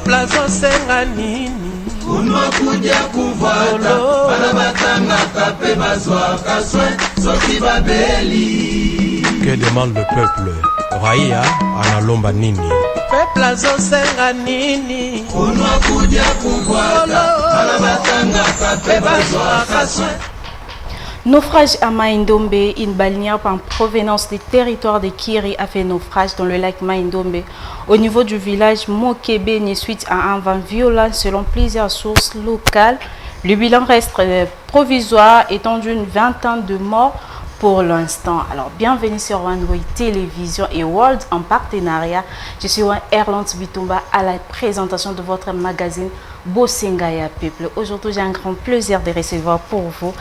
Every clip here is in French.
plazo senga nini Unwa kuja kuvata Banabatanga kape bazwa kaswe Soki babeli Que demande le peuple? Raia analomba nini? Peuple azosenga nini? Unwa kuja kuvata Banabatanga kape bazwa kaswe. Naufrage à Maïndombe, une balnéaire en provenance du territoire de Kiri a fait naufrage dans le lac Maïndombe. Au niveau du village Mokebe, suite à un vent violent selon plusieurs sources locales. Le bilan reste provisoire, étant d'une vingtaine de morts pour l'instant. Alors, bienvenue sur OneWay Télévision et World en partenariat. Je suis Erland Bitumba à la présentation de votre magazine Bosengaya Peuple. Aujourd'hui, j'ai un grand plaisir de recevoir pour vous.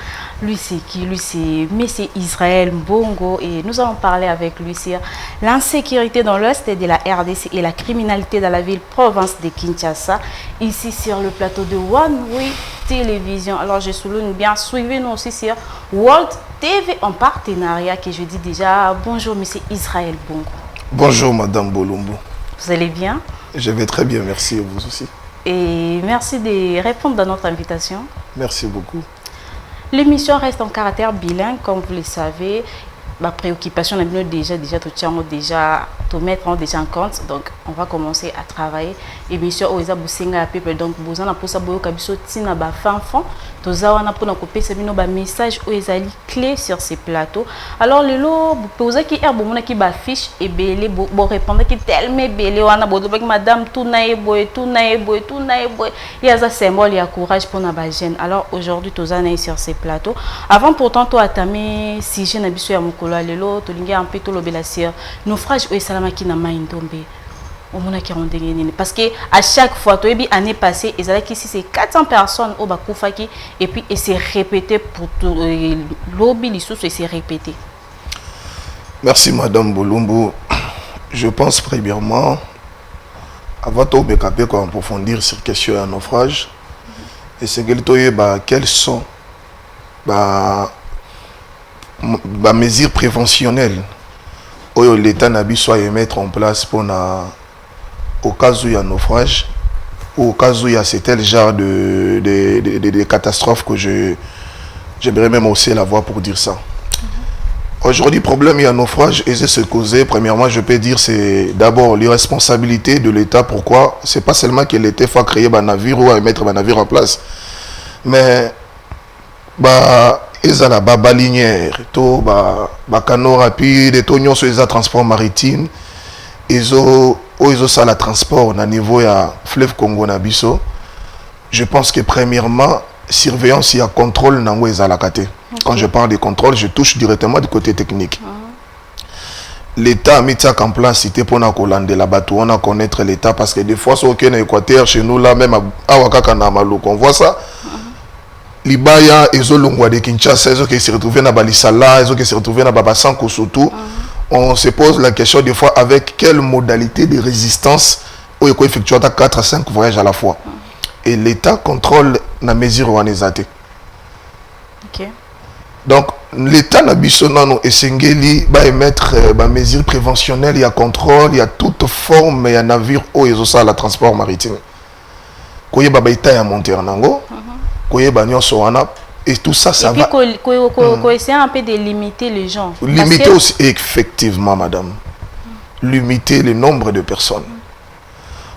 Lui, c'est qui? Lui, c'est Monsieur Israël Mbongo et nous allons parler avec lui sur l'insécurité dans l'ouest de la RDC et la criminalité dans la ville-province de Kinshasa, ici sur le plateau de OneWay Télévision. Alors, je souligne bien, suivez-nous aussi sur World TV en partenariat, que je dis déjà bonjour Monsieur Israël Mbongo. Bonjour Madame Bolumbu. Vous allez bien? Je vais très bien, merci, et vous aussi. Et merci de répondre à notre invitation. Merci beaucoup. L'émission reste en caractère bilingue, comme vous le savez. Ma préoccupation est déjà tout mettre déjà en compte. Donc, on va commencer à travailler. Émission Oeza Busenga People. Donc, vous en avez pour ça, vous avez tina ba fanfan. Tous avez pour nous couper ces message Oeza clé sur ces plateaux. Alors, le lot, vous posez qui est bon, qui ba fiche et belé, vous répondez qui tellement belé, on a besoin de madame tout naïe boy. Il y a un symbole, il y a courage pour na jeune. Alors, aujourd'hui, tous avez sur ces plateaux. Avant, pourtant, toi, tamé si je n'habite à mon lelo tolingi un peu tout l'obélasseur naufrage au salamaki na Maïndombe au mona qui ont dégainé parce que à chaque fois toi bi année passée ils allaient ici c'est 400 personnes au bakufaki et puis et c'est répété pour tout lobby les sources et c'est répété. Merci Madame Bolumbu. Je pense premièrement avant tout BKP qu'on approfondir sur question à naufrage et c'est quelles sont mesures préventionnelles où l'État n'a pas mettre en place pour au cas où il y a naufrage ou au cas où il y a ce tel genre de catastrophes que j'aimerais même aussi la voir pour dire ça. Aujourd'hui, problème il y a naufrage et c'est ce causé. Premièrement, je peux dire c'est d'abord l'irresponsabilité de l'État. Pourquoi? C'est pas seulement que l'État faut créer un navire ou mettre un navire en place, mais ils ont la balinière, tout canot rapide, tout nyonso ils ont transport maritime, ils ont ça la transport au niveau ya fleuve Congo na biso. Je pense que premièrement surveillance et contrôle nango ils ont la kate. Quand je parle de contrôle, je touche directement du côté technique. L'État a mis ça en place, c'était pour nous collander la bateau, on a connaître l'État parce que des fois, sur aucun Équateur, chez nous là, même à Wakaka Namalu, on voit ça. Libaya, ils ont l'ongwa de Kinshasa, ils ont qui se retrouvent dans Balisala, ils ont qui se retrouvent dans Babasanko surtout. On se pose la question des fois avec quelle modalité de résistance où il faut effectuer 4 à 5 voyages à la fois. Et l'État contrôle la mesure où on est athée. Donc, l'État n'a pas et Sengeli va émettre des mesures préventionnelles, il y a contrôle, il y a toute forme, il y a navire où ils ont ça, la transport maritime. Quand il y a des États à monter en Ango, et tout ça, ça va. Et puis, essayer un peu de limiter les gens. Limiter aussi, effectivement, madame. Limiter le nombre de personnes.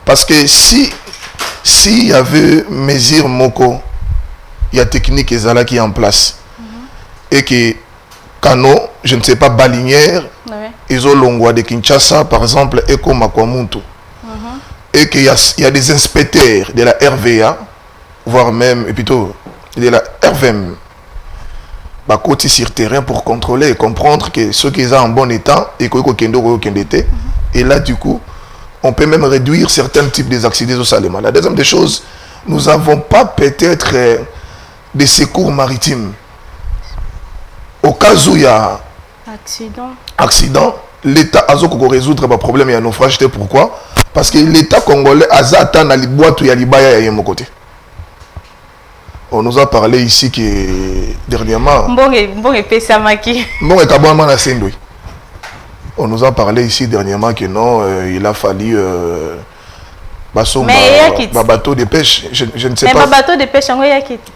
Parce que si il y avait mesure moko, il y a technique et zala qui est en place. Et que canot, je ne sais pas, balinière, ils ont l'ongwa de Kinshasa, par exemple, et comme Makwamuntu. Et qu'il y a des inspecteurs de la RVA, voire même, et plutôt de la RVM, côté sur terrain pour contrôler et comprendre que ceux qui sont en bon état et et là du coup on peut même réduire certains types d'accidents au Salema. La deuxième des choses, nous n'avons pas peut-être des secours maritimes au cas où il y a accident. L'État a résoudre le problème, il y a naufrage. Pourquoi? Parce que l'État congolais a atteint les boîtes où il y a les bails à mon côté. On nous a parlé ici que dernièrement. On nous a parlé ici dernièrement que non, il a fallu bateau de pêche, je ne sais pas. Mais bateau de pêche,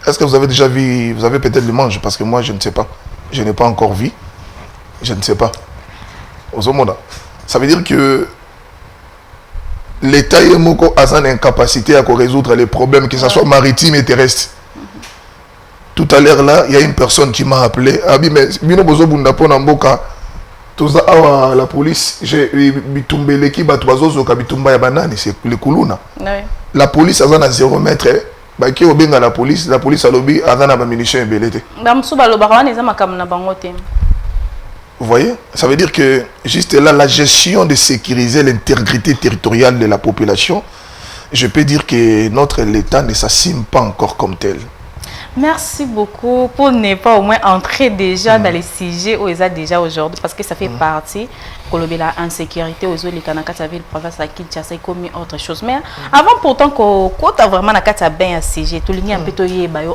est-ce que vous avez déjà vu, vous avez peut-être le manche, parce que moi je ne sais pas. Je n'ai pas encore vu. Je ne sais pas. Ça veut dire que l'État est en incapacité à résoudre les problèmes, que ce soit maritime et terrestre. Tout à l'heure là, il y a une personne qui m'a appelé. La police, c'est le Kuluna. La police a 0 mètre. La police a lobby a munitions. Vous voyez, ça veut dire que juste là, la gestion de sécuriser l'intégrité territoriale de la population, je peux dire que notre l'État ne s'assume pas encore comme tel. Merci beaucoup pour ne pas au moins entrer déjà dans les sujets où ils ont déjà aujourd'hui, parce que ça fait partie de la insécurité aux les Kanakata ville province à Kinshasa comme autre chose. Mais avant pourtant qu'on a vraiment un bien sujet, tout le monde un peu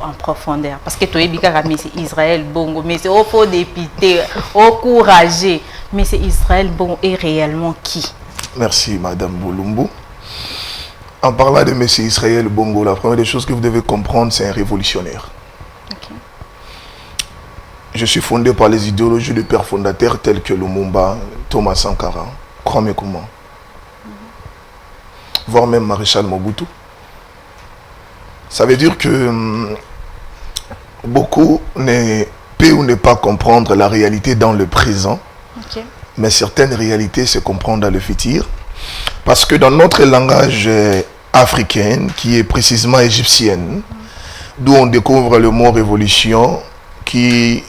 en profondeur, parce que tu es c'est Israël Bongo, mais c'est au faux député, au courageux, mais c'est Israël Bongo est réellement qui? Merci Madame Boulumbu. En parlant de M. Israël Bongo, la première des choses que vous devez comprendre, c'est un révolutionnaire. Okay. Je suis fondé par les idéologies de pères fondateurs tels que Lumumba, Thomas Sankara, Kwame Nkrumah, voire même Maréchal Mobutu. Ça veut dire que beaucoup ne peuvent ou ne pas comprendre la réalité dans le présent, mais certaines réalités se comprennent dans le futur. Parce que dans notre langage africain, qui est précisément égyptienne, d'où on découvre le mot révolution, qui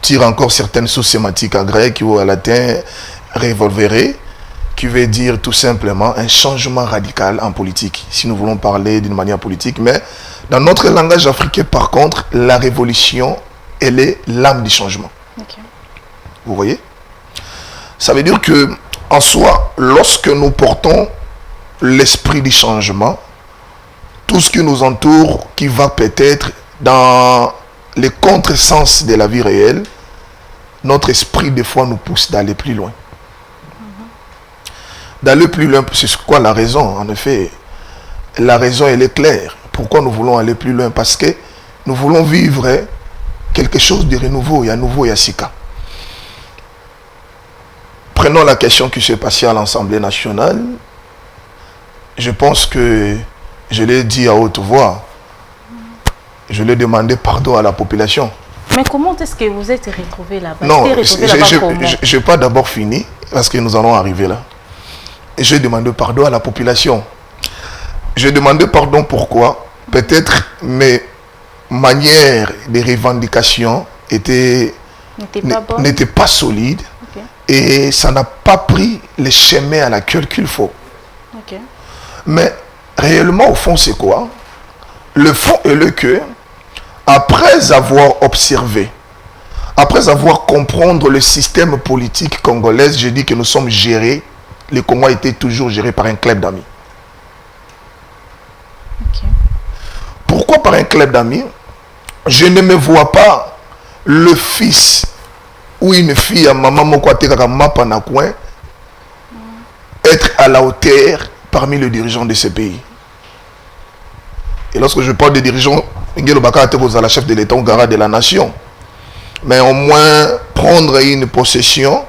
tire encore certaines sources sémantiques en grec ou en latin, revolvere, qui veut dire tout simplement un changement radical en politique, si nous voulons parler d'une manière politique. Mais dans notre langage africain, par contre, la révolution, elle est l'âme du changement. Vous voyez? Ça veut dire que en soi, lorsque nous portons l'esprit du changement, tout ce qui nous entoure, qui va peut-être dans les contresens de la vie réelle, notre esprit, des fois, nous pousse d'aller plus loin. D'aller plus loin, c'est quoi la raison? En effet, la raison, elle est claire. Pourquoi nous voulons aller plus loin? Parce que nous voulons vivre quelque chose de renouveau. Il y a nouveau, il y a Sika. Prenons la question qui s'est passée à l'Assemblée nationale. Je pense que je l'ai dit à haute voix. Je l'ai demandé pardon à la population. Mais comment est-ce que vous êtes retrouvé là-bas? Non, je n'ai pas d'abord fini, parce que nous allons arriver là. Et j'ai demandé pardon à la population. J'ai demandé pardon pourquoi? Peut-être mes manières de revendication n'étaient pas solides. Et ça n'a pas pris le chemin à laquelle qu'il faut. Mais réellement, au fond, c'est quoi? Le fond est le que, après avoir observé, après avoir compris le système politique congolais, j'ai dit que nous sommes gérés, le Congo a été toujours géré par un club d'amis. Pourquoi par un club d'amis? Je ne me vois pas le fils ou une fille à maman être à la hauteur parmi les dirigeants de ce pays. Et lorsque je parle des dirigeants, la chef de l'État, au garant de la nation, mais au moins prendre une possession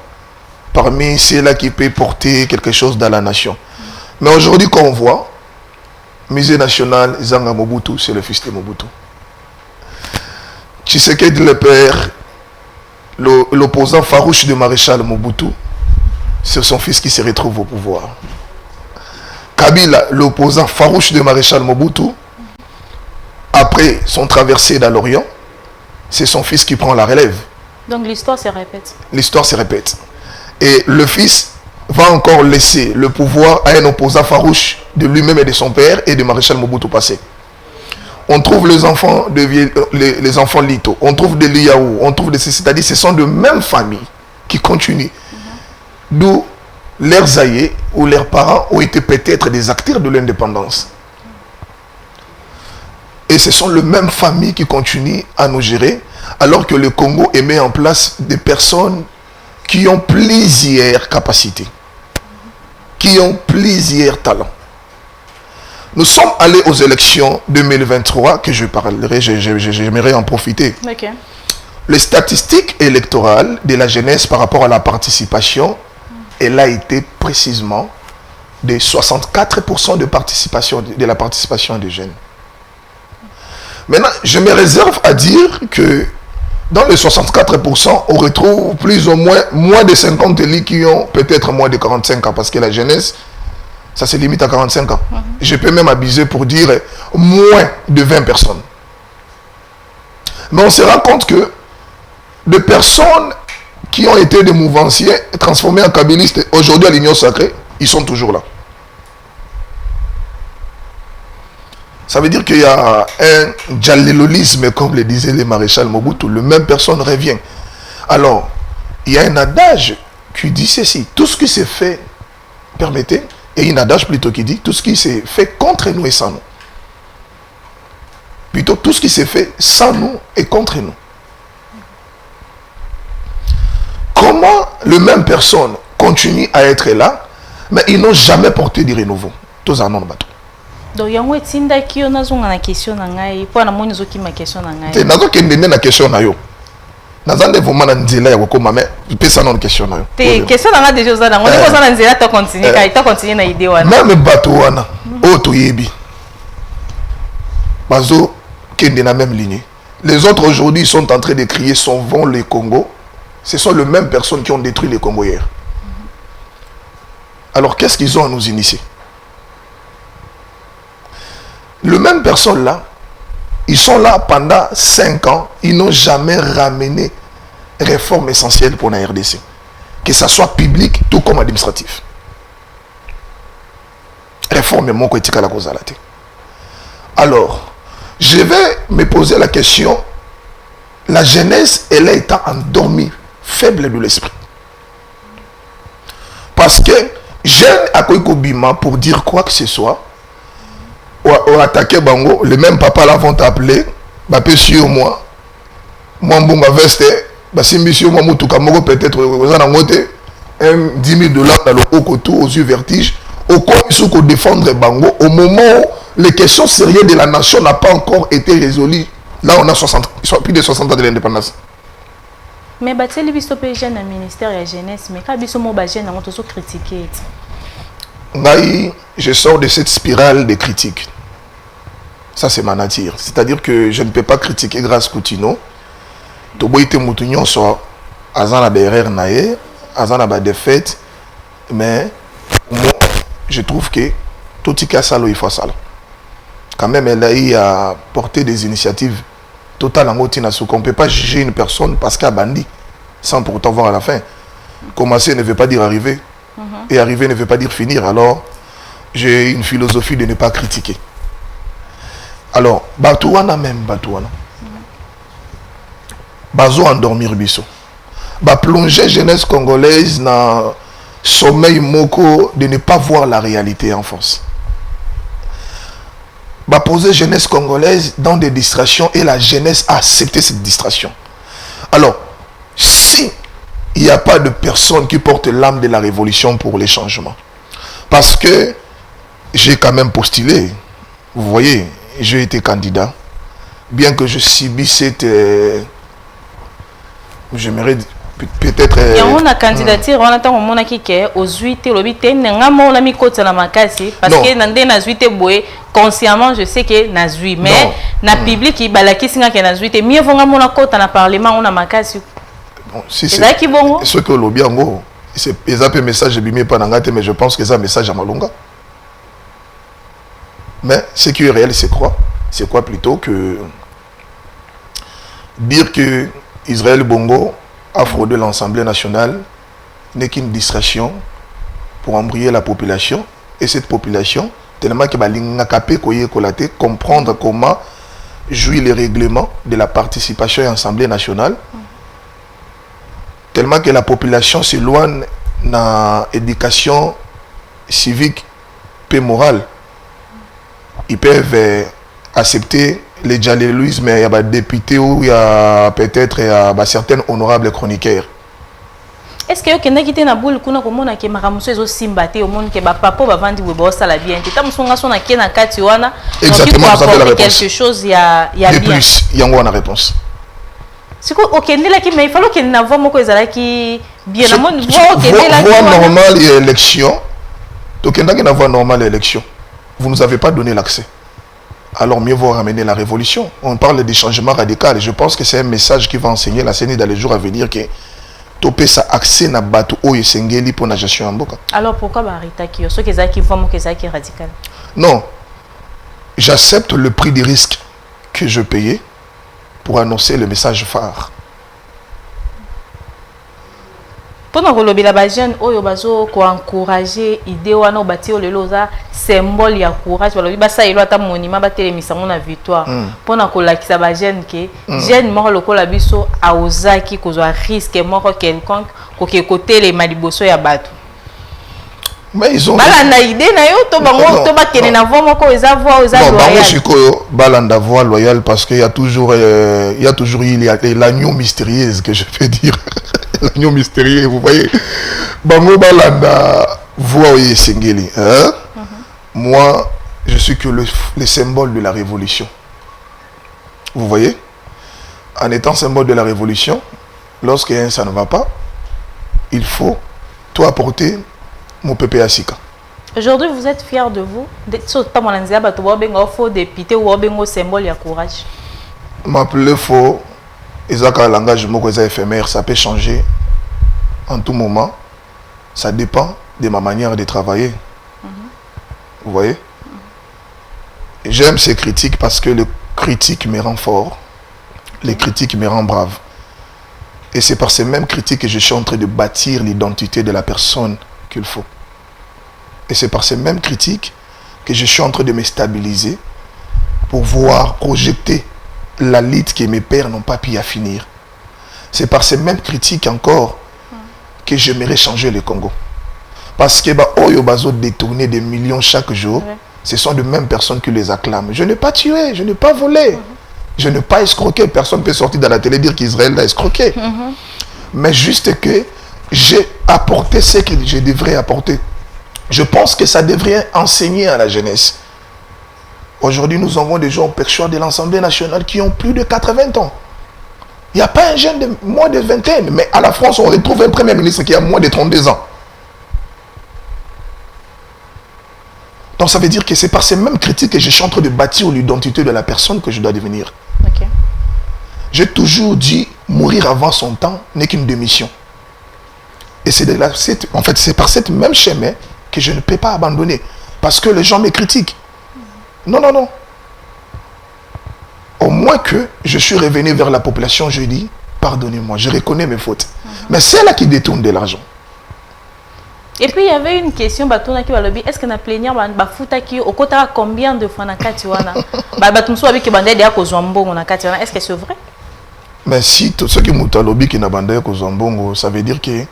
parmi ceux-là qui peuvent porter quelque chose dans la nation. Mais aujourd'hui, quand on voit, musée national Zanga Mobutu, c'est le fils de Mobutu. Tshisekedi le père, l'opposant farouche de Maréchal Mobutu, c'est son fils qui se retrouve au pouvoir. Kabila, l'opposant farouche de Maréchal Mobutu, après son traversée dans l'Orient, c'est son fils qui prend la relève. Donc l'histoire se répète. L'histoire se répète. Et le fils va encore laisser le pouvoir à un opposant farouche de lui-même et de son père et de Maréchal Mobutu passé. On trouve les enfants les enfants Lito, on trouve des Liaou, on trouve des... C'est-à-dire ce sont de même famille qui continuent. D'où leurs aïeux ou leurs parents ont été peut-être des acteurs de l'indépendance. Et ce sont les mêmes familles qui continuent à nous gérer, alors que le Congo met en place des personnes qui ont plusieurs capacités, qui ont plusieurs talents. Nous sommes allés aux élections 2023, que je parlerai, j'aimerais en profiter. Ok. Les statistiques électorales de la jeunesse par rapport à la participation, elle a été précisément de 64% de la participation des jeunes. Maintenant, je me réserve à dire que dans les 64%, on retrouve plus ou moins de 50 élus qui ont peut-être moins de 45 ans, parce que la jeunesse, ça se limite à 45 ans. Je peux même abuser pour dire moins de 20 personnes. Mais on se rend compte que des personnes qui ont été des mouvanciers transformés en kabylistes aujourd'hui à l'Union sacrée, ils sont toujours là. Ça veut dire qu'il y a un djalilolisme, comme le disait le maréchal Mobutu, le même personne revient. Alors, il y a un adage qui dit ceci, tout ce qui s'est fait, permettez, et un adage plutôt qui dit, tout ce qui s'est fait contre nous et sans nous. Plutôt, tout ce qui s'est fait sans nous et contre nous. Comment les mêmes personnes continuent à être là, mais ils n'ont jamais porté du renouveau. Tous en ont battu. Donc, il y a une question na ngai, pour na question na ngai. Te nazo kende na question na yo. Nazande vraiment na nzela ya kokoma mais pesa na question na yo. Te question na ngai déjà za, on est pas na nzela to continuer kai, to continuer na idée wana. Même bato wana, o to yebi. Bazo kende na même ligne. Les autres aujourd'hui sont en train de crier sauvons le Congo. Ce sont les mêmes personnes qui ont détruit le Congo hier. Alors qu'est-ce qu'ils ont à nous initier? Les mêmes personnes là, ils sont là pendant 5 ans, ils n'ont jamais ramené réforme essentielle pour la RDC. Que ça soit public, tout comme administratif. Réforme est mon critique à la cause à la tête. Alors, je vais me poser la question, la jeunesse, elle est endormie, faible de l'esprit. Parce que, jeune à Koikobima, pour dire quoi que ce soit, ou attaquer Bango, le même papa là vont t'appeler, bah sur moi, moi bonga veste, bah si monsieur moi mutuka moko peut-être vous en avez 10 000 $ dans le haut côté aux yeux vertige, au quoi il faut défendre Bango au moment où les questions sérieuses de la nation n'a pas encore été résolues. Là on a plus de 60 ans de l'indépendance. Mais bah tu biso pe jeune au ministère de la jeunesse, mais quand biso mo ba jeune on toujours critiquer. Je sors de cette spirale de critiques. Ça, c'est ma nature. C'est-à-dire que je ne peux pas critiquer grâce Coutinho. Toboïte Moutounion soit Azana derrière Naé, Azana ba défaite, mais moi, je trouve que tout ce qui a salo, il faut ça. Quand même, elle a eu à porter des initiatives totales en Otina. On ne peut pas juger une personne parce qu'elle a bandit sans pour autant voir à la fin. Commencer ne veut pas dire arriver. Et arriver ne veut pas dire finir. Alors, j'ai une philosophie de ne pas critiquer. Alors, Batouana même, Batouana. Bazo endormir biso. Ba plonger jeunesse congolaise dans sommeil moko de ne pas voir la réalité en force. Ba poser jeunesse congolaise dans des distractions et la jeunesse a accepté cette distraction. Alors, si il n'y a pas de personne qui porte l'âme de la révolution pour les changements. Parce que j'ai quand même postulé. Vous voyez, j'ai été candidat. Bien que je subis cette... j'aimerais peut-être... Il y a une candidature, on attend mon aki que aux 8 lobité n'engamo la mi côté la makasi parce que nande na 8 boé consciemment je sais que na 8 mais na public il balaki singa que na 8 mieux vont ngamo na côté na parlement on a makasi. Si c'est ce que le biango, c'est un message bimé pas n'angate, mais je pense que c'est un message à Malonga. Mais ce qui est réel, c'est quoi? C'est quoi plutôt que dire que Israël Bongo a fraudé l'Assemblée nationale n'est qu'une distraction pour embrouiller la population et cette population tellement que l'ingakapé koye kolaté comprendre comment jouir les règlements de la participation à l'Assemblée nationale. Tellement que la population s'éloigne dans l'éducation civique et morale. Ils peuvent accepter les dialogismes, il y a des députés ou il y a peut-être certains honorables chroniqueurs. est-ce que yo kenda kité na boule kuna komona ke makamuso ezo simba te au monde ke ba papa ba vandi we ba sala bien te ta musonga sona ke na kati wana exactement vous avez la réponse quelque chose ya bien plus yango wana réponse siko okendela ki mais il fallait que na voix moko ezala ki bien na monde voix okendela voix normale et élection to kenda ki na voix normale et élection vous nous avez pas donné l'accès. Alors mieux vaut ramener la révolution. On parle des changements radicaux. Je pense que c'est un message qui va enseigner la CENI dans les jours à venir que topé ça accès na bateau ou yesengeli pour la gestion en boka. Alors pourquoi barita qui ce qui vraiment que ça qui est radical? Non. J'accepte le prix des risques que je payais pour annoncer le message phare. Pendant que le jeune oyo bazo ko encourager idée wana obati olelo za symbole ya courage balobi basa elo ata monument ba telemisa na victoire pendant que la kisa ba jeune ke jeune moko lokola biso aozaki kozwa risque moko quelconque ko ke côté les maliboso ya bato. Mais ils ont balanda idée na yo to bango to ba kene na voix moko eza voix loyal. Bango sikoyo balanda voix loyal parce qu'il y a toujours l'agneau mystérieuse que je peux dire. L'agneau mystérieux, vous voyez. Bango balanda voix yesengeli. Moi, je suis que le symbole de la révolution. Vous voyez? En étant symbole de la révolution, lorsque ça ne va pas, il faut tout apporter mon PPA Sika. Aujourd'hui, vous êtes fier de vous? Pas mon anzia bato bo bengo faux député ou bengo symbole ya courage. M'appeler faux, ezaka langage moko eza éphémère, ça peut changer en tout moment. Ça dépend de ma manière de travailler. Vous voyez? J'aime ces critiques parce que les critiques me rend fort. Les critiques me rend brave. Et c'est par ces mêmes critiques que je suis en train de bâtir l'identité de la personne qu'il faut. Et c'est par ces mêmes critiques que je suis en train de me stabiliser pour voir projeter la lutte que mes pères n'ont pas pu finir. C'est par ces mêmes critiques encore que j'aimerais changer le Congo. Parce que Oyo Bazo détourner des millions chaque jour, ce sont de mêmes personnes qui les acclament. Je n'ai pas tué, je n'ai pas volé, je n'ai pas escroqué. Personne ne peut sortir dans la télé et dire qu'Israël l'a escroqué. Mais juste que j'ai apporté ce que je devrais apporter. Je pense que ça devrait enseigner à la jeunesse. Aujourd'hui, nous avons des gens percheurs de l'Assemblée nationale qui ont plus de 80 ans. Il n'y a pas un jeune de moins de vingtaine, mais à la France, on retrouve un premier ministre qui a moins de 32 ans. Donc ça veut dire que c'est par ces mêmes critiques que je suis en train de bâtir l'identité de la personne que je dois devenir. J'ai toujours dit, mourir avant son temps n'est qu'une démission. Et c'est par cette même chemin que je ne peux pas abandonner. Parce que les gens me critiquent. Non, non, non. Au moins que je suis revenu vers la population, je dis, pardonnez-moi, je reconnais mes fautes. Mais c'est là qui détourne de l'argent. Et puis il y avait une question, est-ce que na plénière combien de fois na katiwana? Est-ce que c'est vrai? Mais si ceux qui m'ont lobby qui n'a bandé Kozambongo, ça veut dire que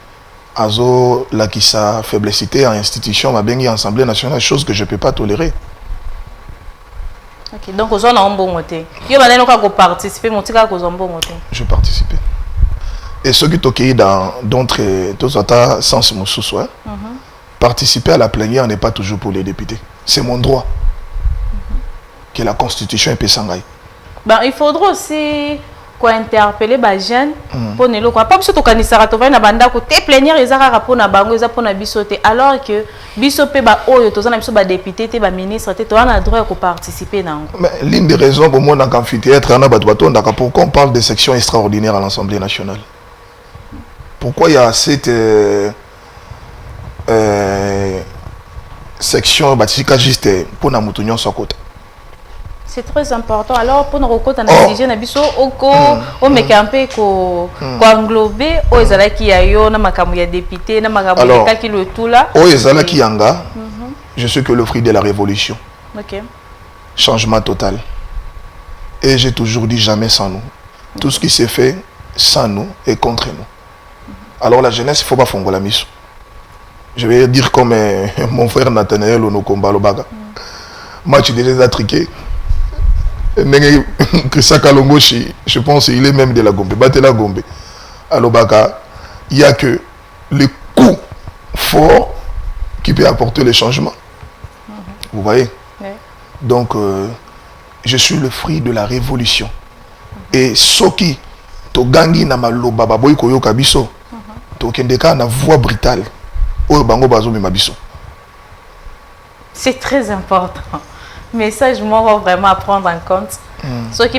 Azo la qui sa faiblessité en institution m'a bien Assemblée nationale, chose que je ne peux pas tolérer. Ok, donc vous avez un bon côté. Vous avez participé, je participais. Et ceux qui sont dans d'autres sens, participer à la plénière n'est pas toujours pour les députés. C'est mon droit. Que la Constitution est pessangaï. Il faudra aussi interpeller les jeunes pour ne pas parce que tu as dit na banda ko te plénière ezaka pour na bango eza pour na bisote alors que bisope ba oyo tozana biso ba député te ba ministre te to na droit de participer nango. Mais l'une des raisons pour moi dans amphithéâtre na bato ndaka pourquoi on parle de sections extraordinaires à l'Assemblée nationale. Pourquoi il y a cette section batika juste pour na mutunyon sokota. C'est très important. Alors, pour nous reconnaître la décision, on met un peu englober aux qui y a eu na makamu ya député, na makamu qui le tout là. Aux qui yanga, je suis que le fruit de la révolution. Ok. Changement total. Et j'ai toujours dit jamais sans nous. Tout ce qui s'est fait sans nous et contre nous. Alors la jeunesse, il ne faut pas faire la mission. Je vais dire comme mon frère Nathanaël Onokomba Lobaga. Moi, tu déjà triqué. Christian Kalongoshi, je pense qu'il est même de la Gombe. Batela Gombe. À Lobaka, il n'y a que le coup fort qui peut apporter le changement. Vous voyez? Donc, je suis le fruit de la révolution. Et Soki, to gangi na maloba baboy koyo kabiso, to kendeka na voix brutale. Oyo bango bazo me mabiso. C'est très important. Message moi vraiment à prendre en compte.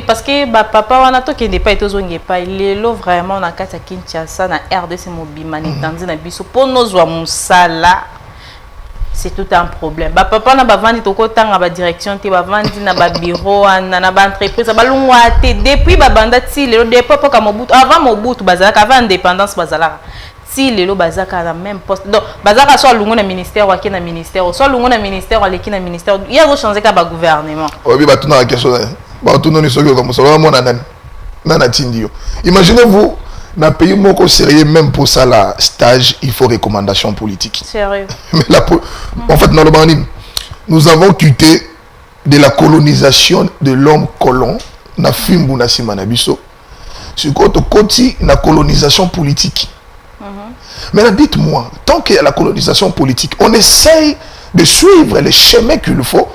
Parce que papa wana to kende pas etozonge pas lelo vraiment na kata Kinshasa na RDC mobima ni tanzi na biso pour nos wa musala. C'est tout un problème. Papa na bavandi to kotanga ba direction te bavandi na ba bureau na ba entreprise ba lungwa te depuis ba banda ti lelo depuis papa Mobutu avant Mobutu bazalaka avant indépendance bazalaka ti lelo bazaka na même poste. Donc bazaka soit lungu na ministère wa na ministère soit lungu na ministère wa leki na ministère il y a changer ka ba gouvernement. Oui ba tuna question ba tuna ni soko comme ça mona nana tindio. Imaginez-vous dans un pays moko sérieux même pour ça la stage il faut recommandation politique. Sérieux. Mais là, en fait dans le Banine nous avons quitté de la colonisation de l'homme colon na fimbu na simana biso. Sur côté na colonisation politique. Maintenant dites-moi, tant qu'il y a la colonisation politique, on essaye de suivre les chemins qu'il faut,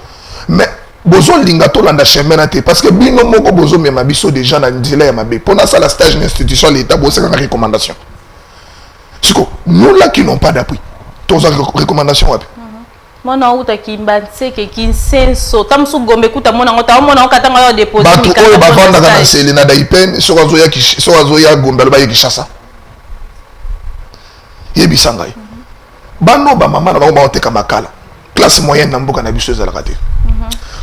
mais bozo lingato landa chemin naté parce que bino moko bozo mema biso déjà na nzela ya mabe. Pendant ça la stage institution l'état bozo ka recommandation. Siko nous là qui n'ont pas d'appui. Tous recommandation wapi. Mona uta kimbanse ke kinsenso tamsu gombe kuta mona ngota mona okatanga yo déposer bato oyo bavanda kana selena daipen so azoya gombe ba yekishasa. Yebisa ngai. Bano ba mama na ba oteka makala. Classe moyenne na mboka na biso ezalaka te.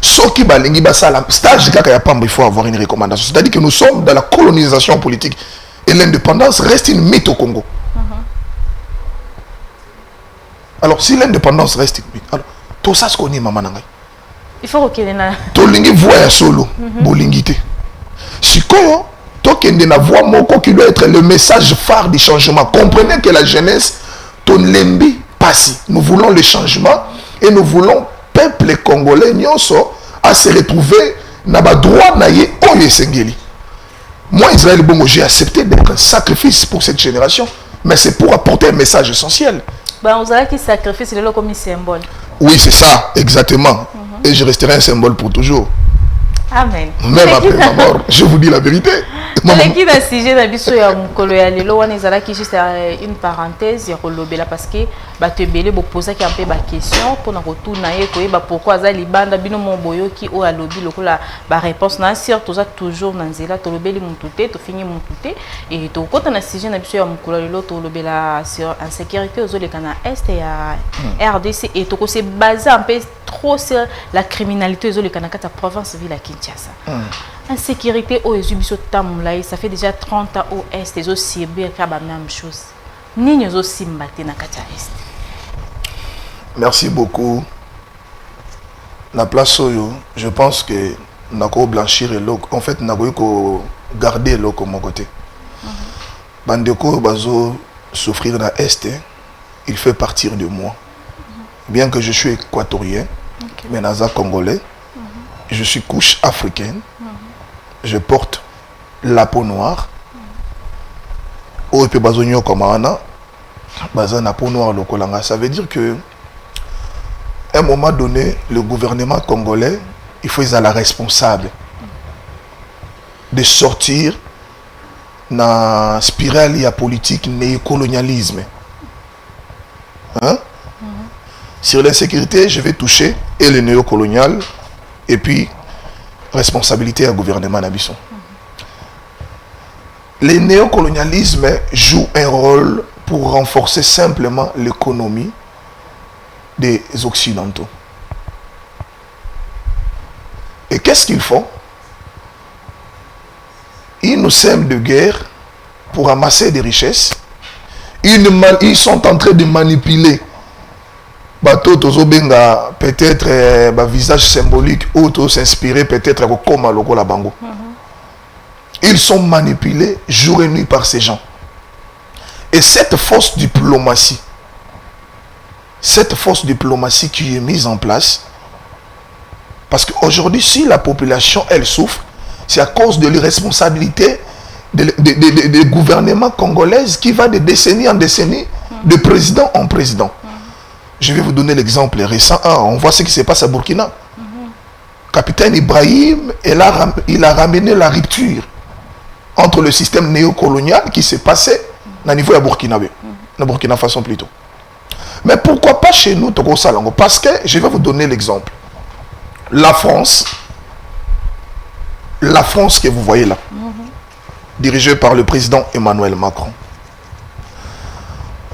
Soki balingi basala stage kaka ya pamba il faut avoir une recommandation. C'est-à-dire que nous sommes dans la colonisation politique et l'indépendance reste une mythe au Congo. Alors si l'indépendance reste une mythe, alors tout ça ce qu'on est maman ngai. Il faut que na to lingi voix ya solo bolingité. Sikoyo to kende na voix moko qui doit être le message phare du changement. Comprenez que la jeunesse ton lembi passe. Nous voulons le changement et nous voulons peuple congolais nyonso à se retrouver na ba droit na ye oyo sengeli. Moi Israël Bongo j'ai accepté d'être un sacrifice pour cette génération, mais c'est pour apporter un message essentiel. Ben vous allez qui sacrifice le comme un symbole. Oui, c'est ça exactement. Et je resterai un symbole pour toujours. Amen. Même après ma mort, je vous dis la vérité. Qui va sujet na biso ya mukolo ya lelo wana ezala ki juste une parenthèse ya kolobela parce que ba te belé bo poser ki un peu ba question pour na retourna ye ko ba pourquoi za libanda bino mon boyoki o alobi lokola ba réponse na surtout ça toujours na nzela to lobeli mututé to fini mututé et to kota na sujet na biso ya mukolo lelo to lobela sur insécurité aux le kana est ya RDC et to ko se baser un peu trop sur la criminalité aux le kana kata province ville à Kinshasa. Insécurité au Ezubiso Tamulai, ça fait déjà 30 ans au Est, et aussi bien la même chose. Ni nous aussi mbaté na kata Est. Merci beaucoup. La place oyo, je pense que nako blanchir l'eau. En fait, nako garder l'eau comme mon côté. Bandeko bazo souffrir dans Est, il fait partir de moi. Bien que je suis équatorien, mais naza congolais, je suis couche africaine. Je porte la peau noire. Ça veut dire que à un moment donné, le gouvernement congolais, il faut être la responsable de sortir dans la spirale politique néocolonialisme. Hein? Sur l'insécurité, je vais toucher et le néocolonial et puis responsabilité à gouvernement Nabisson. Le néocolonialisme joue un rôle pour renforcer simplement l'économie des Occidentaux. Et qu'est-ce qu'ils font? Ils nous sèment de guerre pour amasser des richesses. Ils sont en train de manipuler bateau tozobenga peut-être visage symbolique ou s'inspirer peut-être comme logo la bango. Ils sont manipulés jour et nuit par ces gens. Et cette fausse diplomatie qui est mise en place, parce qu'aujourd'hui si la population elle souffre, c'est à cause de l'irresponsabilité des gouvernements congolais qui va de décennie en décennie de président en président. Je vais vous donner l'exemple récent. On voit ce qui se passe à Burkina. Capitaine Ibrahim, il a ramené la rupture entre le système néocolonial qui s'est passé au niveau de Burkinabé, de Burkina Faso plutôt. Mais pourquoi pas chez nous, Togo Salango? Parce que, je vais vous donner l'exemple. La France que vous voyez là, dirigée par le président Emmanuel Macron.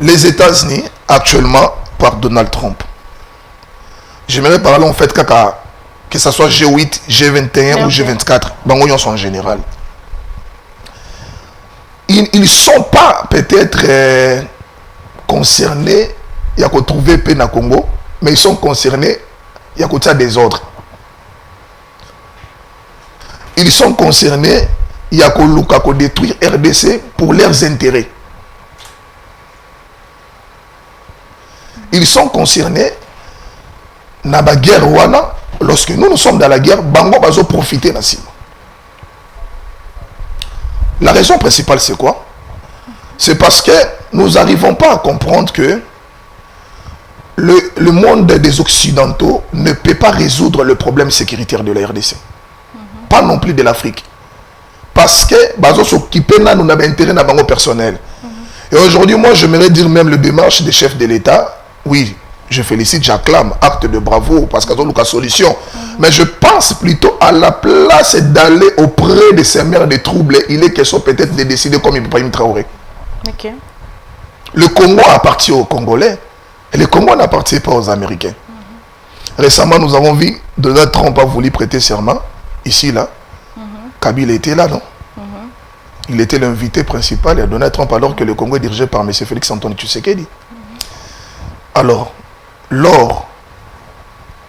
Les États-Unis, actuellement, par Donald Trump. J'aimerais parler en fait que ce soit G8, G21 ou G24, Bangoyon sont en général. Ils ne sont pas peut-être concernés, il y a qu'à trouver peine à Congo, mais ils sont concernés, il y a qu'à des ordres. Ils sont concernés, il y a qu'à détruire RDC pour leurs intérêts. Ils sont concernés dans la guerre Rwanda. Lorsque nous sommes dans la guerre, Bango va profiter de ça. La raison principale, c'est quoi? C'est parce que nous n'arrivons pas à comprendre que le monde des Occidentaux ne peut pas résoudre le problème sécuritaire de la RDC. Pas non plus de l'Afrique. Parce que Bazo s'occuper là, nous avons intérêt dans Bango personnel. Et aujourd'hui, moi, j'aimerais dire même le démarche des chefs de l'État. Oui, je félicite, j'acclame, acte de bravo, parce qu'ils ont eu la solution. Mais je pense plutôt à la place d'aller auprès de ces mères de troubles. Il est question peut-être de décider comme Ibrahim Traoré. Okay. Le Congo appartient aux Congolais et le Congo n'appartient pas aux Américains. Récemment, nous avons vu Donald Trump a voulu prêter serment, ici, là. Kabila était là, non? Il était l'invité principal et Donald Trump, alors que le Congo est dirigé par M. Félix Antoine Tshisekedi. Alors, l'or,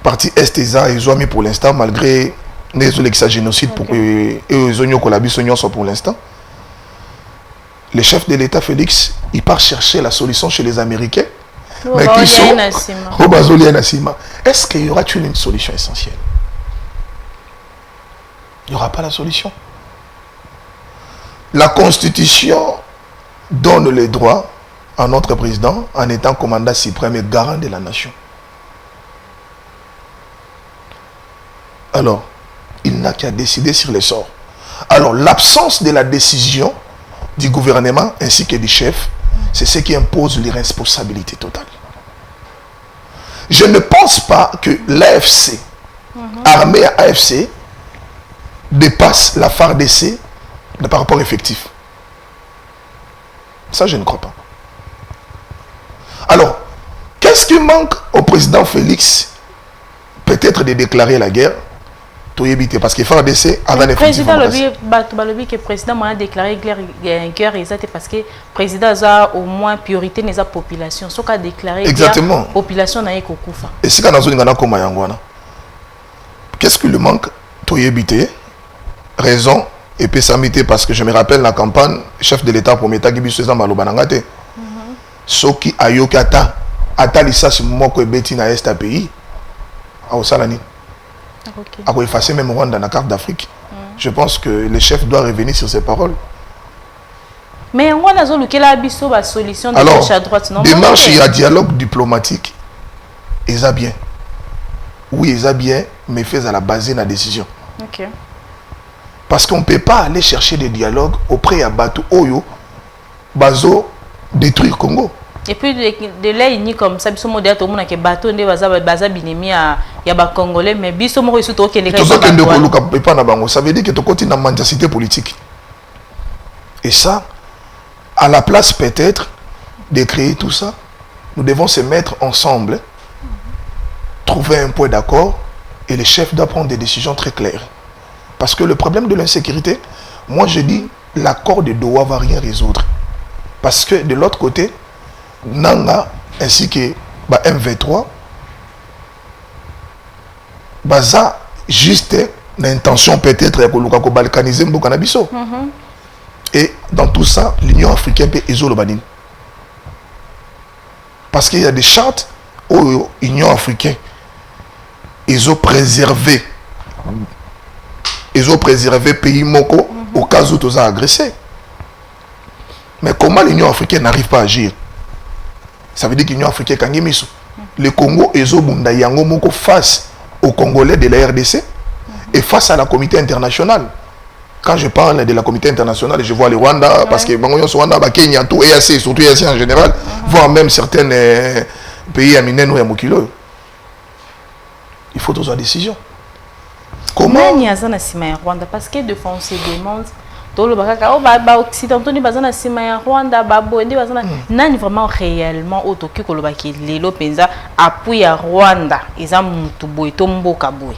partie Est-Eza, ils ont mis pour l'instant, malgré les génocide et les oignons pour l'instant, le chef de l'État, Félix, il part chercher la solution chez les Américains. Mais qui sont est-ce qu'il y aura une solution essentielle? Il n'y aura pas la solution. La Constitution donne les droits à notre président en étant commandant suprême et garant de la nation. Alors, il n'a qu'à décider sur les sorts. Alors, l'absence de la décision du gouvernement ainsi que du chef, c'est ce qui impose l'irresponsabilité totale. Je ne pense pas que l'AFC, armée à AFC, dépasse la FARDC par rapport effectif. Ça, je ne crois pas. Alors, qu'est-ce qui manque au président Félix? Peut-être de déclarer la guerre. Parce que FARDC a le président le président a déclaré guerre parce que le président a au moins priorité de la population. Ce qu'a déclaré la population n'a pas kufa. Et c'est quand on a qu'est-ce qui lui manque? Raison et pessamité, parce que je me rappelle la campagne chef de l'État pour Meta Gibi Sezan Malobanangate. Soki Ayokata Atalisa Moko Beti na Est pays. Au Salani. À quoi effacer même Rwanda dans la carte d'Afrique. Je pense que le chef doit revenir sur ses paroles. Mais on a la solution de gauche à droite. Non, démarche, il y a dialogue diplomatique. Et ça bien. Oui, ça bien, mais fait à la base de la décision. Ok. Parce qu'on ne peut pas aller chercher des dialogues auprès de Batou Oyo, Bazo, détruire Congo. Et puis de là, il y a comme ça, il y a des bateaux qui sont binemi à Congolais, mais ils sont morts sur tout le monde. Ça veut dire que tu continues dans la mendicité politique. Et ça, à la place peut-être de créer tout ça, nous devons se mettre ensemble, trouver un point d'accord, et le chef doit prendre des décisions très claires. Parce que le problème de l'insécurité, moi je dis, l'accord de Doha ne va rien résoudre. Parce que de l'autre côté, Nanga ainsi que M23, ça juste l'intention peut-être de balkaniser le Canabiso. Et dans tout ça, l'Union africaine peut isoler. Parce qu'il y a des chartes où l'Union africaine ils ont préservé le pays Moko au cas où ils ont agressé. Mais comment l'Union africaine n'arrive pas à agir? Ça veut dire qu'Union africaine kangimiso. Le Congo est au bunda yango moko face aux Congolais de la RDC et face à la communauté internationale. Quand je parle de la communauté internationale, je vois le Rwanda, parce que Rwanda, Kenya, tout EAC, surtout EAC en général, voire même certains pays aminés et Mokilo. Il faut tous une décision. Comment il y a un Rwanda parce que de fois on se demande tout le bagage occidentaux ni bazana sima Rwanda babondi bazana nani vraiment réellement autoki ko lobaki lelo penza appui à Rwanda eza mutu boy to mboka boy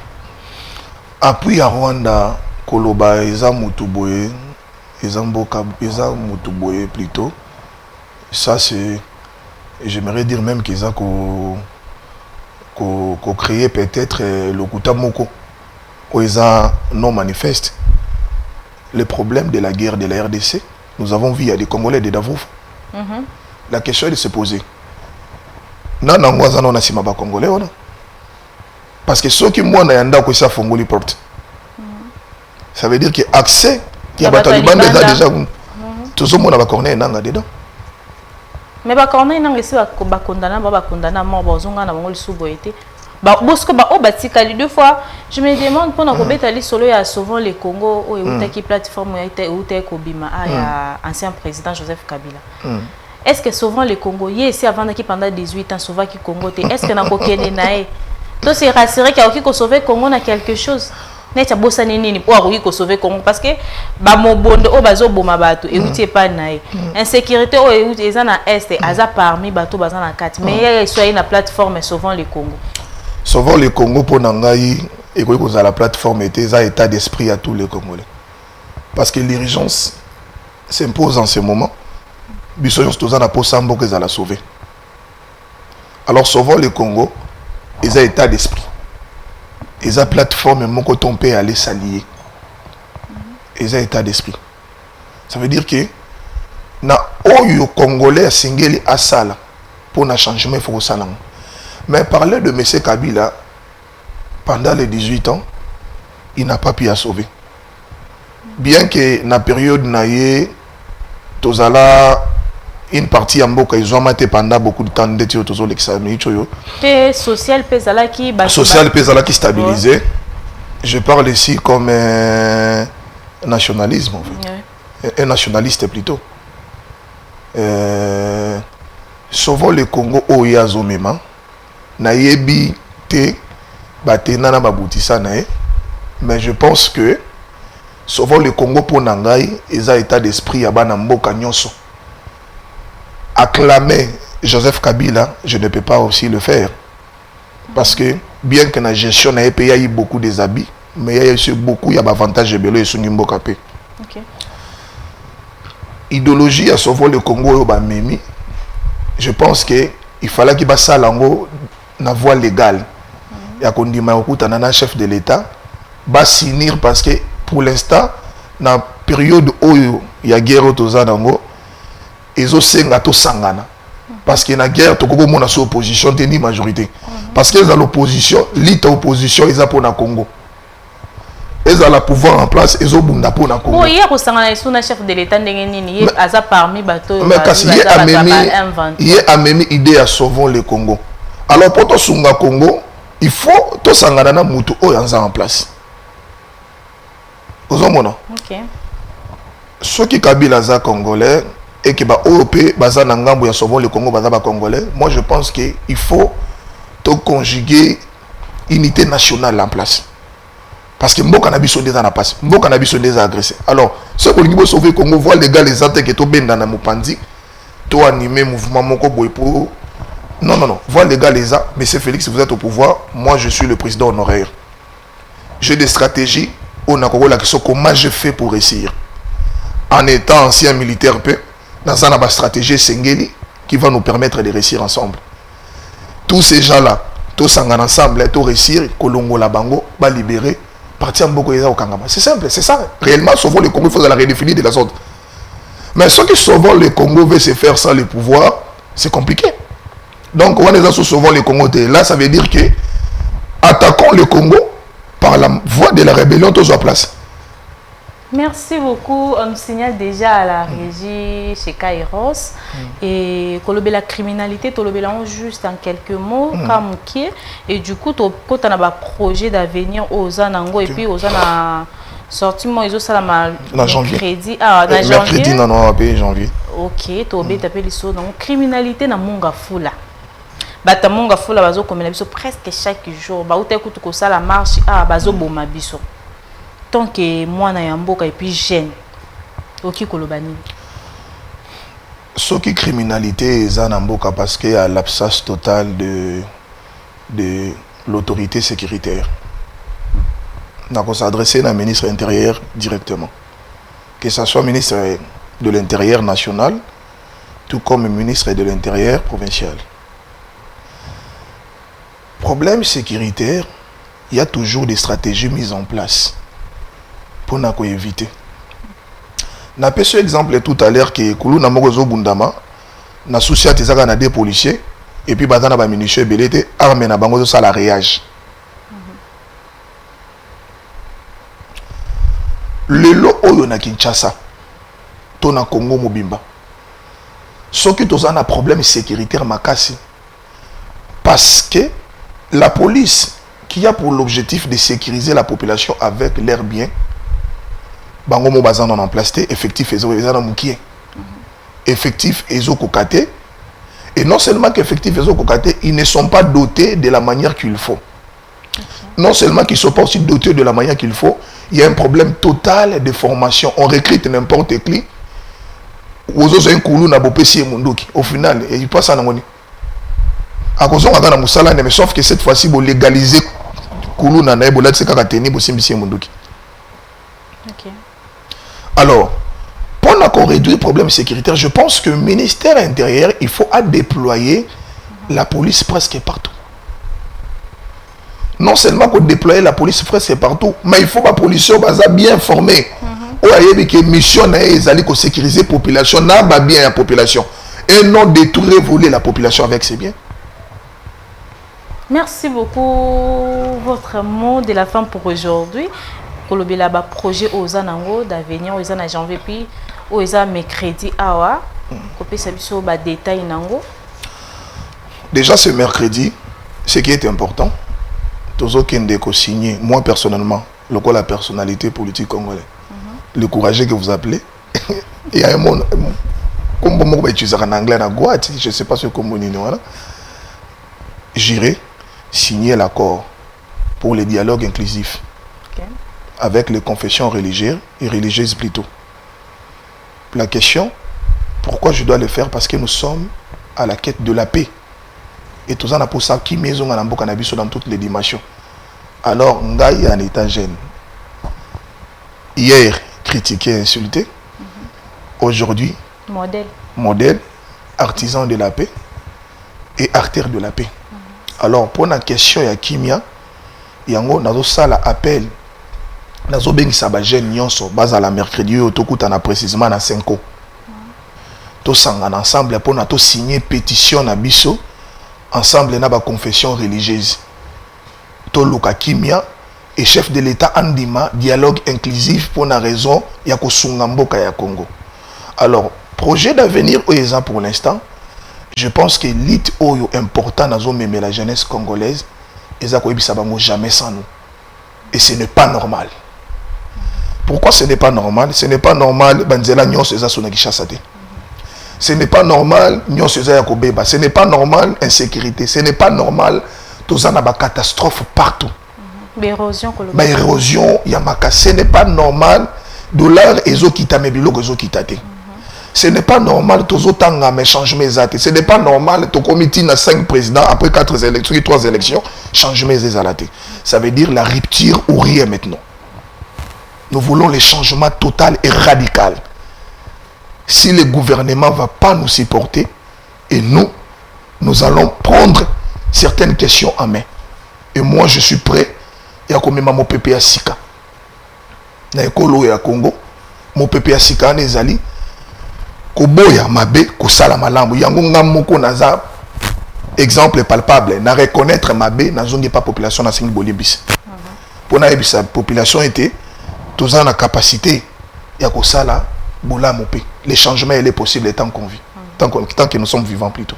appui à Rwanda koloba eza mutu boy eza mboka eza mutu boy plutôt ça c'est j'aimerais dire même qu'ils ont créé peut-être le Kuta Moko eza non manifeste. Le problème de la guerre de la RDC, nous avons vu, il y a des Congolais de Davouf. La question est de se poser. Non, Congolais, parce que ceux qui m'ont dit ça font les portes. Ça veut dire que accès, il y a des Taliban déjà. Tout le monde a corné dedans. Mais corné si condamné mort bazonga na bango suboité. Bosco deux fois je me demande pendant que Betali solo ya souvent le Congo ou qui plateforme ou Kobima a ancien président Joseph Kabila. Est-ce que souvent le Congo ici avant qui pendant 18 ans souvent qui Congo est-ce que na kokene nae to c'est rassurer qu'il ko sauver Congo na quelque chose net ya bossa nini pour ko sauver Congo parce que ba mobondo o bazo boma bato et outi pas nae insécurité o outi eza na est aza parmi bato baza na 4 mais il soit une plateforme souvent le Congo. Souvent le Congo pour Nangaï et que la plateforme était un état d'esprit à tous les Congolais. Parce que l'urgence s'impose en ce moment. Bissoyon Stozana pour Sambo que ça l'a sauvé. Alors souvent le Congo, ils ont un état d'esprit. Ils ont une plateforme mon côté on peut aller s'allier. Ils ont un état d'esprit. Ça veut dire que na oyo Congolais singeli asala pour un changement il faut que ça. Mais parler de M. Kabila, pendant les 18 ans, il n'a pas pu la sauver. Bien que dans la période, une partie en Boka, ils ont été pendant beaucoup de temps d'être toujours l'examen. Social Pesala qui stabilisé. Je parle ici comme un nationalisme, en fait. Un nationaliste plutôt. Sauvons le Congo au Yazomema. Nayebi te batena babutisa nae mais je pense que souvent le Congo pour Nangai ils ont état d'esprit à bana mboka nyonso acclamer Joseph Kabila je ne peux pas aussi le faire parce que bien que la gestion na pays a eu beaucoup des habits mais il y a aussi beaucoup il y a avantage de belo et suni mboka pe idéologie à souvent le Congo yo ba memi je pense que il fallait qu'il basse lango na voie légale. Il y a qu'on dit un chef de l'État va signer parce que pour l'instant dans la période où il y a guerre au Tozanango ils ont sangana parce que la guerre tout le monde a son opposition ni majorité parce qu'ils ont l'opposition l'ita opposition ils ont pour le Congo ils ont le pouvoir en place ils ont bunda pour le Congo. Hier au sangana sous chef de l'État ndengeni aza parmi bateau mais parce qu'il y a même idée à sauver le Congo. Alors pour tout sunga Congo, il faut tout sangana mutu oyanza en place. Vous avez OK. Ceux qui Kabila za congolais et qui ba OP baza na ngambo ya sauver le Congo baza ba congolais, moi je pense que il faut tout conjuguer unité nationale en place. Parce que mboka na biso ndeza na passe, mboka na biso ndeza agressé. Alors, ceux qui veulent sauver le Congo voient les gars les attaques et to benda na mupandi, to animer mouvement moko boy pour non, voilà les gars, Monsieur Félix, vous êtes au pouvoir, moi je suis le président honoraire. J'ai des stratégies, on a la question comment je fais pour réussir. En étant ancien militaire, dans une stratégie Sengeli qui va nous permettre de réussir ensemble. Tous ces gens-là, tous ensemble, tous réussir, Kolongo la Bango, va libérer, partir en Boko au Kangama. C'est simple, c'est ça. Réellement, sauvons le Congo, il faut la redéfinir de la sorte. Mais ceux qui sauvent le Congo veulent se faire sans le pouvoir, c'est compliqué. Donc, on est souvent le Congo. Là, ça veut dire que attaquons le Congo par la voie de la rébellion, tous en place. Merci beaucoup. On me signale déjà à la régie chez Kairos. Et la criminalité, juste en quelques mots, comme qui. Et du coup, quand on a un projet d'avenir aux Anango et puis aux Anango, sorti moi ils ont ça la janvier. Crédit ah na janvier. Mercredi non payer janvier. OK, to be taper les so donc criminalité na monga fula. Bata monga fula bazo comme biso presque chaque jour. Ba uta kutu ko sala marche ah bazo boma biso. Tant que moi na yamboka et puis jeune. OK kolobani. Ce qui criminalité est en mboka parce qu'il y a l'absence totale de l'autorité sécuritaire. Nous avons s'adressé à la ministre intérieur directement. Que ce soit ministre de l'Intérieur national, tout comme ministre de l'Intérieur provincial. Problème sécuritaire, il y a toujours des stratégies mises en place pour nous éviter. Na pese exemple tout à l'heure que Koulou na mogozo bundama na souci à tezaka na des policiers et puis batana ba munitions belete armé na bango ça la réage. Lelo oyo na Kinshasa to na Congo mobimba. Ce qui toza na problème sécuritaire makasi parce que la police qui a pour l'objectif de sécuriser la population avec leurs biens bango mo bazan en place effectif ezo ezana mukie effectif ezo kokate et non seulement qu'effectif ezo kokate ils ne sont pas dotés de la manière qu'il faut. Non seulement qu'ils ne sont pas aussi dotés de la manière qu'il faut, il y a un problème total de formation. On recrute n'importe qui. Au final, il passe à l'angoni. À cause de la moussala, mais sauf que cette fois-ci, vous légalisez Koulou Nanae, vous l'avez dit, vous l'avez alors, pendant qu'on réduit le problème sécuritaire, je pense que le ministère intérieur, il faut déployer la police presque partout. Non seulement pour déployer la police presque partout, mais il faut que la police soit bien formée. Il y a une mission pour sécuriser la population, bien la population. Et non détruire, voler la population avec ses biens. Merci beaucoup. Votre mot de la fin pour aujourd'hui. Kolobela ba projet aux anango d'avenir aux ana janvier puis aux a mercredi awa kopé sabiso ba détail nango. Déjà ce mercredi, ce qui est important, Tozo Kende ko signé moi personnellement, le quoi la personnalité politique congolaise. Le courageux que vous appelez. Il y a un mot comme on va utiliser en anglais en Guadeloupe, je sais pas ce qu'on dit voilà. J'irai signer l'accord pour le dialogue inclusif. Avec les confessions religieuses et religieuses plutôt. La question, pourquoi je dois le faire? Parce que nous sommes à la quête de la paix. Et tout ça, on a pour ça qui maison à l'ambo cannabis dans toutes les dimensions. Alors, Ngaï en état jeune. Hier, critiqué, insulté. Aujourd'hui, modèle, artisan de la paix et artère de la paix. Alors, pour la question, il y a Kimia, il y a un sala appel. Nazo bengi sabajen nyonso baza la mercredi yo tokuta na précisément na 5 ans. To sangana ensemble pour na to signer pétition na biso ensemble na ba confession religieuse. To luka kimia et chef de l'état andima dialogue inclusif pour na raison ya kosunga mboka ya Congo. Alors, projet d'avenir oeza pour l'instant, je pense que l'it oyo important nazo meme la jeunesse congolaise eza ko ebisa bango jamais sans nous. Et ce n'est pas normal. Pourquoi ce n'est pas normal? Ce n'est pas normal, Banzela Nyon Seza Sonakishasate. Ce n'est pas normal, Nyon Seza Yakobeba. Ce n'est pas normal, insécurité. Ce n'est pas normal, Tozana ba catastrophe partout. Érosion, Yamaka. Ce n'est pas normal, dollar ezo kita mebilo ezo kitate. Ce n'est pas normal, Tozo Tanga mais changement zate. Ce n'est pas normal, ton comité n'a 5 présidents après 4 élections, 3 élections, changement zalate. Ça veut dire la rupture ou rien maintenant. Nous voulons le changement total et radical. Si le gouvernement ne va pas nous supporter, et nous allons prendre certaines questions en main. Et moi, je suis prêt. Il y a comme mon PPA Sika. Na ekolo ya Congo, mon PPA Sika nezali koboya mabe kosala malambo. Yango ngamoko naza exemple palpable. Na reconnaître mabe na zongi pas population na singi bolimbis. Pour na ebisa population était tous en capacité ya kosala bola mopé. Le changement il est possible tant qu'on vit. Tant que nous sommes vivants plutôt.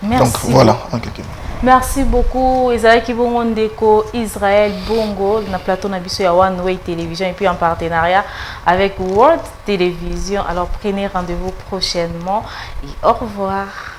Merci. Donc voilà en quelque sorte. Merci beaucoup. Ezalaki bongo ndeko Israël Bongo na plateau na biso ya One Way Télévision et puis en partenariat avec World Télévision. Alors prenez rendez-vous prochainement et au revoir.